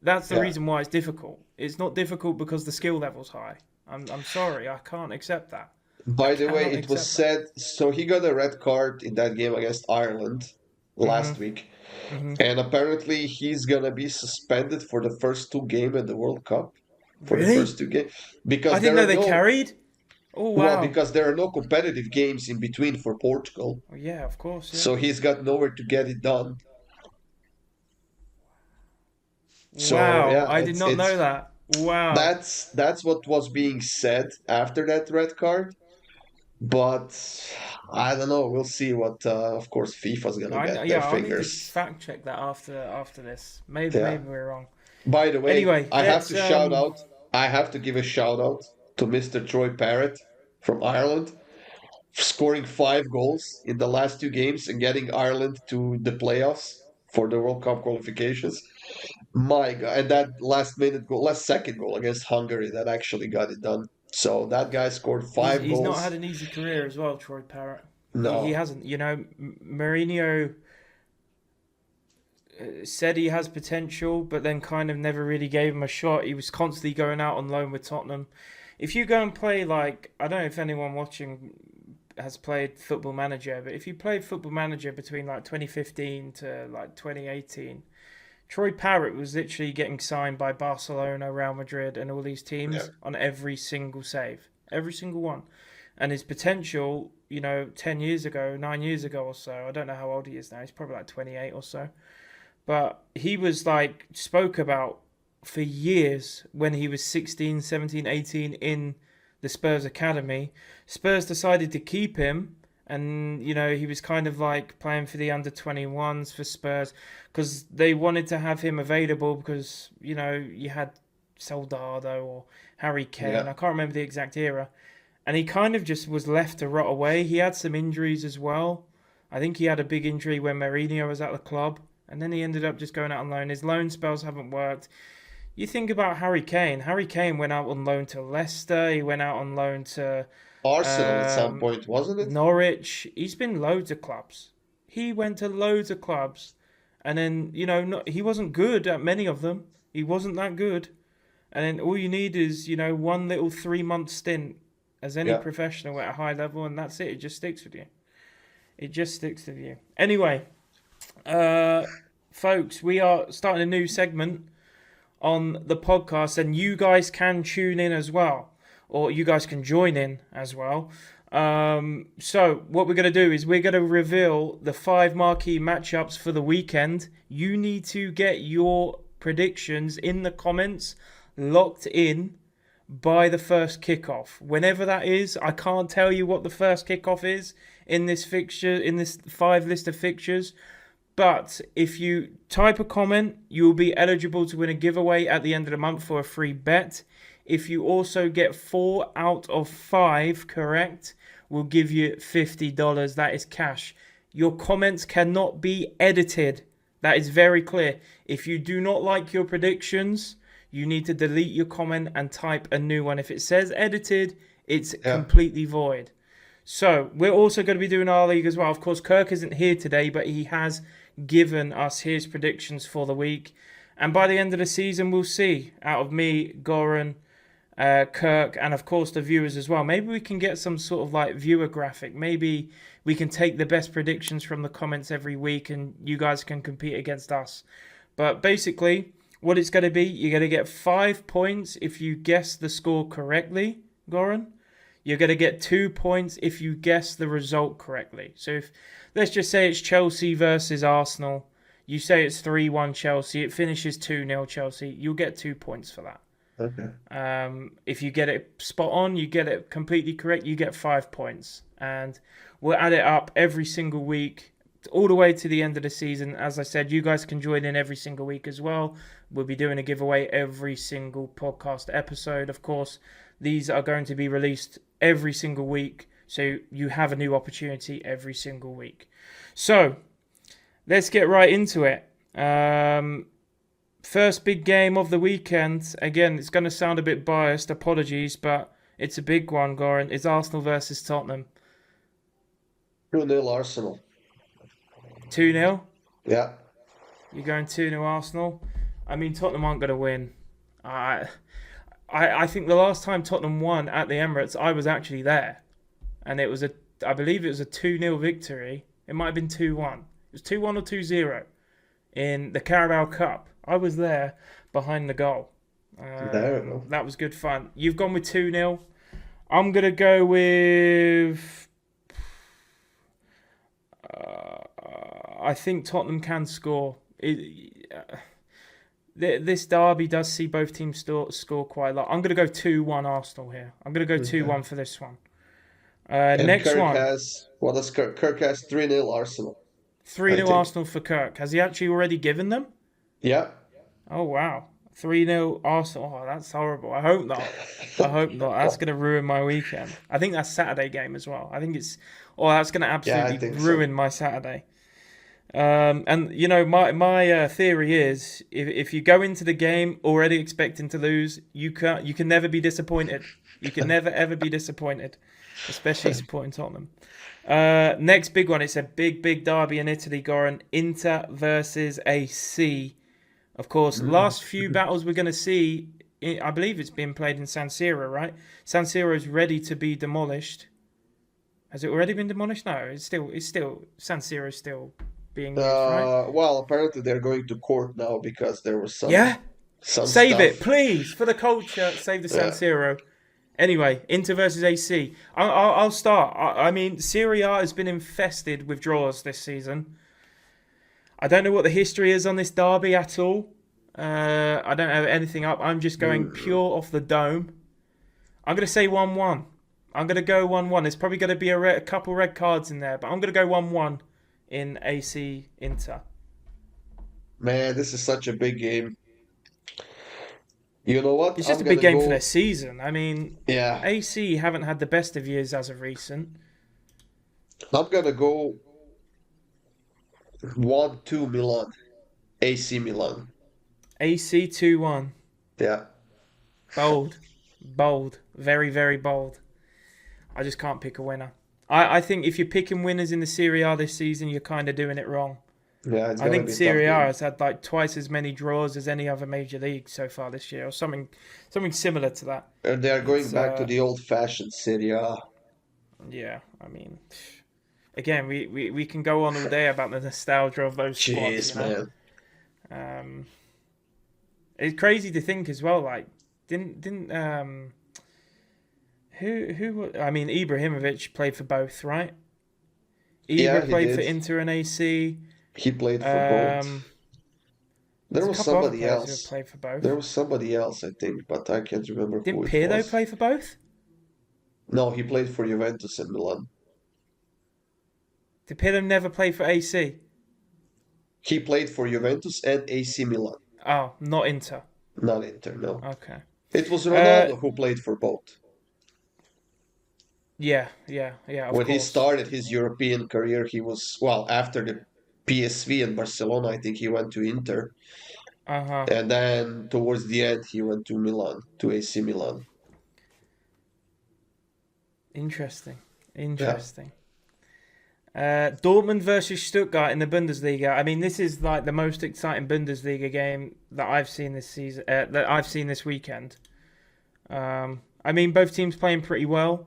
That's the Yeah. reason why it's difficult. It's not difficult because the skill level's high. I'm sorry, I can't accept that. I By the way, cannot it was accept that. said so he got a red card in that game against Ireland last Mhm. week. Mhm. And apparently he's gonna be suspended for the first two games at the World Cup. For the Really? first two games. I Because didn't there know are they no carried. Oh Well, wow. because there are no competitive games in between for Portugal, Well, yeah, of course, yeah. so he's got nowhere to get it done. So Wow, yeah, I did not know it's that. Wow. that's what was being said after that red card. But I don't know. We'll see what. Of course, FIFA's gonna get their I'll need to fingers. fact check that after this. Maybe Yeah. maybe we're wrong. By the way, Anyway, let's I have to give a shout out to Mr. Troy Parrott from Ireland, scoring 5 goals in the last two games and getting Ireland to the playoffs for the World Cup qualifications. My God, and that last second goal against Hungary that actually got it done. So that guy scored five he's not goals. had an easy career as well, Troy Parrott. He No, hasn't. Mourinho said he has potential, but then kind of never really gave him a shot. He was constantly going out on loan with Tottenham. If you go and play like I don't know if anyone watching has played Football Manager, but if you played Football Manager between like 2015 to like 2018, Troy Parrott was literally getting signed by Barcelona, Real Madrid, and all these yeah, teams on every single save, every single one. And his potential, 10 years ago, 9 years ago or so, I don't know how old he is now. He's probably like 28 or so. But he was like spoke about for years when he was 16, 17, 18 in the Spurs academy. Spurs decided to keep him, and he was kind of like playing for the under 21s for Spurs because they wanted to have him available because you had Soldado or Harry Kane. yeah. I can't remember the exact era, and he kind of just was left to rot away. He had some injuries as well. I think he had a big injury when Mourinho was at the club, and then he ended up just going out on loan. His loan spells haven't worked. You think about Harry Kane. Harry Kane went out on loan to Leicester. He went out on loan to Arsenal at some um, point, wasn't it? Norwich. He's been loads of clubs. He went to loads of clubs, and then he wasn't good at many of them. He wasn't that good, and then all you need is one little 3 month stint as any Yeah. professional at a high level, and that's it. It just sticks with you. It just sticks with you. Anyway, uh, folks, we are starting a new segment on the podcast, and you guys can tune in as well, or you guys can join in as well. So what we're going to do is we're going to reveal the 5 marquee matchups for the weekend. You need to get your predictions in the comments locked in by the first kickoff. Whenever that is, I can't tell you what the first kickoff is in this fixture, in this 5 list of fixtures. But if you type a comment, you will be eligible to win a giveaway at the end of the month for a free bet. If you also get 4 out of 5 correct, we'll give you $50. That is cash. Your comments cannot be edited. That is very clear. If you do not like your predictions, you need to delete your comment and type a new one. If it says edited, it's completely void. So we're also going to be doing our league as well. Of course, Kirk isn't here today, but he has given us his predictions for the week. And by the end of the season, we'll see out of me, Goran, Kirk, and of course the viewers as well. Maybe we can get some sort of like viewer graphic. Maybe we can take the best predictions from the comments every week and you guys can compete against us. But basically, what it's going to be, you're going to get 5 points if you guess the score correctly, Goran. You're going to get 2 points if you guess the result correctly. So if, let's just say it's Chelsea versus Arsenal. You say it's 3-1 Chelsea. It finishes 2-0 Chelsea. You'll get 2 points for that. Okay. If you get it spot on, you get it completely correct, you get 5 points. And we'll add it up every single week, all the way to the end of the season. As I said, you guys can join in every single week as well. We'll be doing a giveaway every single podcast episode. Of course, these are going to be released every single week, so you have a new opportunity every single week. So, let's get right into it. First big game of the weekend. Again, it's going to sound a bit biased, apologies, but it's a big one, Goran. It's Arsenal versus Tottenham. 2-0 Arsenal. 2-0? Yeah. You're going 2-0 Arsenal? I mean, Tottenham aren't going to win. I think the last time Tottenham won at the Emirates, I was actually there. And I believe it was a 2-0 victory. It might have been 2-1. It was 2-1 or 2-0 in the Carabao Cup. I was there behind the goal. That was good fun. You've gone with 2-0. I'm going to go with... I think Tottenham can score. This derby does see both teams score quite a lot. I'm going to go 2-1 Arsenal here. I'm going to go 2-1 for this one. Next Kirk one. Kirk has 3-0 Arsenal. 3-0 Arsenal for Kirk. Has he actually already given them? Yeah. Oh, wow. 3-0 Arsenal. Oh, that's horrible. I hope not. That's going to ruin my weekend. I think that's Saturday game as well. I think it's... Oh, that's going to absolutely ruin my Saturday. And, you know, my theory is if you go into the game already expecting to lose, you can never be disappointed. You can never, ever be disappointed, especially supporting Tottenham. Next big one. It's a big derby in Italy, Goran. Inter versus AC. Of course, last few battles we're going to see, I believe it's being played in San Siro, right? San Siro is ready to be demolished. Has it already been demolished? No, it's still San Siro is still being used, right? Well, apparently they're going to court now because there was some save stuff. it, please, for the culture. Save the San Siro. Anyway, Inter versus AC. I'll start. I mean, Serie A has been infested with draws this season. I don't know what the history is on this derby at all. I don't have anything up. I'm just going pure off the dome. I'm going to say 1-1. I'm going to go 1-1. There's probably going to be a couple red cards in there, but I'm going to go 1-1 in AC Inter. Man, this is such a big game. You know what? It's just a big game for their season. I mean, yeah. AC haven't had the best of years as of recent. I'm going to go 1-2 Milan. AC Milan. AC 2-1. Yeah. Bold. Very, very bold. I just can't pick a winner. I think if you're picking winners in the Serie A this season, you're kind of doing it wrong. Yeah, I think Serie A has had like twice as many draws as any other major league so far this year, or something similar to that. And they are going back to the old-fashioned Serie A. Yeah, I mean, again, we can go on all day about the nostalgia of those squads. Jeez, man. It's crazy to think as well. Like, didn't who? I mean, Ibrahimovic played for both, right? Yeah, Ibra he played for did. Inter and AC. He played for both. Um, There there's a was couple other somebody players who have else. played for There both. was somebody else, I think, but I can't remember who Didn't it Pirlo was. play for both? No, he played for Juventus and Milan. Did Pirlo never play for AC? He played for Juventus and AC Milan, Oh, not Inter. not Inter, no. Okay. It was Uh, Ronaldo who played for both. yeah. Of When he course. started his European career, he was, well, after the PSV and Barcelona, I think he went to Inter. Uh huh. And then towards the end, he went to Milan, to AC Milan. Interesting. Yeah. Interesting. Dortmund versus Stuttgart in the Bundesliga. I mean, this is like the most exciting Bundesliga game that I've seen this season. That I've seen this weekend. I mean, both teams playing pretty well.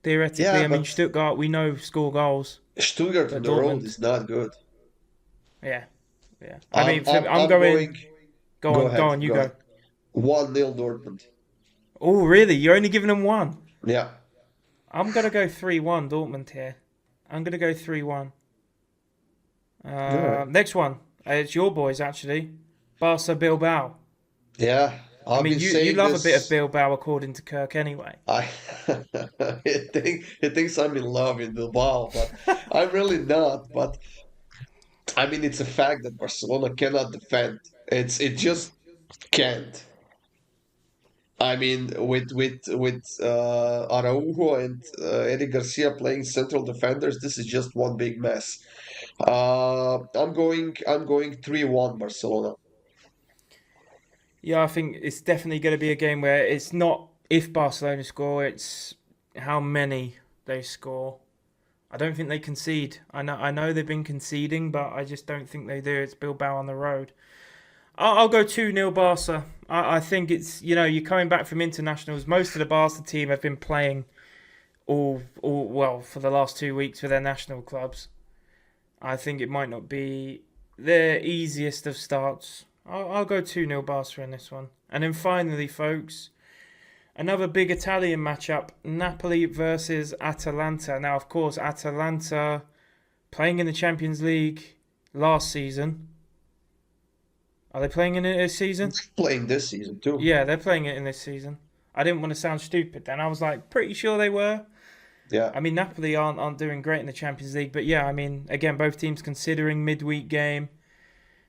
Theoretically, Yeah, I mean, but Stuttgart we know score goals, Stuttgart on but the road Dortmund, is not good. yeah, yeah. I I'm mean, I'm I'm I'm going. going. Go Go on, go ahead, on, you go ahead. go. 1-0 Dortmund. Oh, really? You're only giving them one. Yeah. I'm gonna go 3-1 Dortmund here. I'm gonna go 3-1. All right. Next one. It's your boys actually. Barca Bilbao. Yeah. I I've mean, been you saying love a bit of this. Bilbao according to Kirk anyway. I he thinks I'm in love in Bilbao, but I'm really not. But I mean, it's a fact that Barcelona cannot defend. It just can't. I mean, with Araujo and Eric Garcia playing central defenders, this is just one big mess. I'm going 3-1 Barcelona. Yeah, I think it's definitely going to be a game where it's not if Barcelona score, it's how many they score. I don't think they concede. I know they've been conceding, but I just don't think they do. It's Bilbao on the road. I'll go 2-0 Barca. I think it's, you're coming back from internationals. Most of the Barca team have been playing all well for the last 2 weeks for their national clubs. I think it might not be the easiest of starts. I'll go 2-0 Barca in this one. And then finally, folks, another big Italian matchup, Napoli versus Atalanta. Now, of course, Atalanta playing in the Champions League last season. Are they playing in it this season? Playing this season too. Yeah, they're playing it in this season. I didn't want to sound stupid then. I was like, pretty sure they were. Yeah. I mean, Napoli aren't doing great in the Champions League, but yeah, I mean, again, both teams considering midweek game.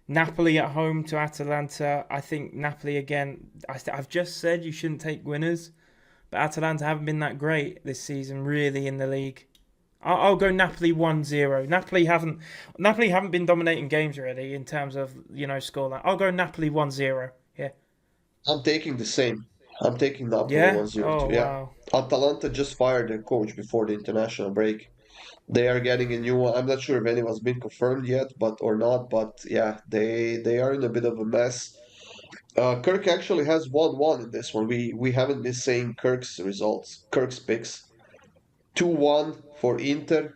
Napoli at home to Atalanta. I think Napoli again. I've just said you shouldn't take winners, but Atalanta haven't been that great this season, really, in the league. I'll go Napoli 1-0. Napoli haven't been dominating games really in terms of scoreline. I'll go Napoli 1-0. Yeah. I'm taking the same. I'm taking Napoli Yeah. 1-0 Oh too. Yeah. wow. Atalanta just fired their coach before the international break. They are getting a new one. I'm not sure if anyone's been confirmed yet, but or not. But yeah, they are in a bit of a mess. Kirk actually has 1-1 in this one. We haven't been saying Kirk's results, Kirk's picks. 2-1 for Inter.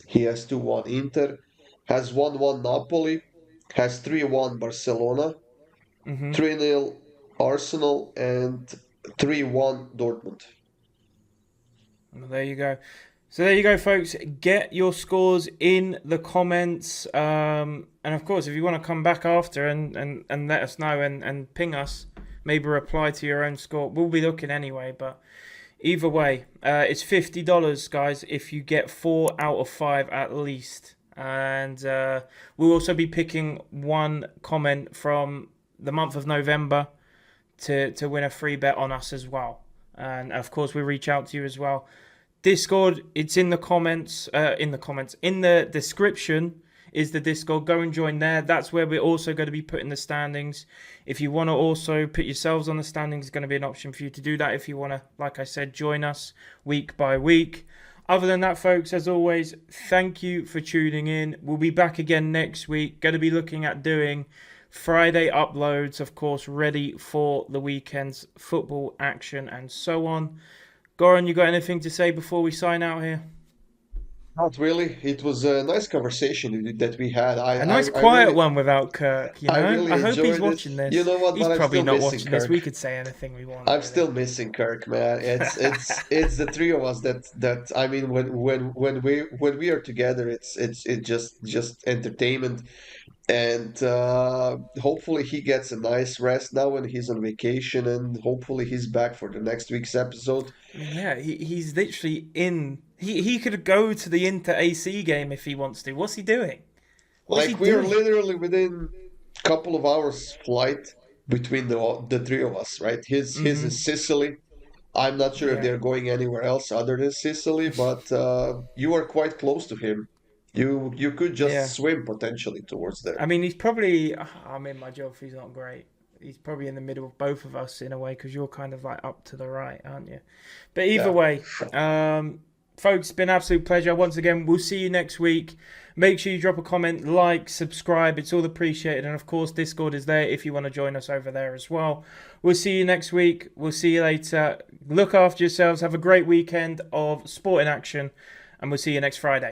He has 2-1 Inter. Has 1-1 Napoli. Has 3-1 Barcelona. Mhm. 3-0 Arsenal and 3-1 Dortmund. Well, there you go. So there you go, folks. Get your scores in the comments. And of course, if you want to come back after and let us know and ping us, maybe reply to your own score. We'll be looking anyway, but either way, it's $50, guys, if you get 4 out of 5 at least. And we'll also be picking one comment from the month of November to win a free bet on us as well. And of course, we reach out to you as well. Discord, it's in the comments, in the description is the Discord. Go and join there. That's where we're also going to be putting the standings. If you want to also put yourselves on the standings, it's going to be an option for you to do that if you want to, like I said, join us week by week. Other than that, folks, as always, thank you for tuning in. We'll be back again next week. Going to be looking at doing Friday uploads, of course, ready for the weekend's football action and so on. Goran, you got anything to say before we sign out here? Not really. It was a nice conversation that we had. A nice quiet one without Kirk, I I really hope he's enjoyed it. watching You this. know what? He's But I'm probably still not missing watching this. Kirk. We could say anything we want, I'm really. still missing Kirk, man. It's the three of us that I mean when we are together, it's just entertainment, and hopefully he gets a nice rest now when he's on vacation, and hopefully he's back for the next week's episode. I mean, yeah, he's literally in. He could go to the Inter AC game if he wants to. What's he doing? What is he Like we are doing? literally within a couple of hours flight between the three of us, right? His Mm-hmm. is Sicily. I'm not sure if Yeah. they're going anywhere else other than Sicily, but you are quite close to him. You could just Yeah. swim potentially towards there. I mean, he's probably. I mean, my geography's not great. He's probably in the middle of both of us in a way because you're kind of like up to the right, aren't you? But either Yeah, way, folks, it's been an absolute pleasure. Once again, we'll see you next week. Make sure you drop a comment, like, subscribe. It's all appreciated. And of course, Discord is there if you want to join us over there as well. We'll see you next week. We'll see you later. Look after yourselves. Have a great weekend of sport in action. And we'll see you next Friday.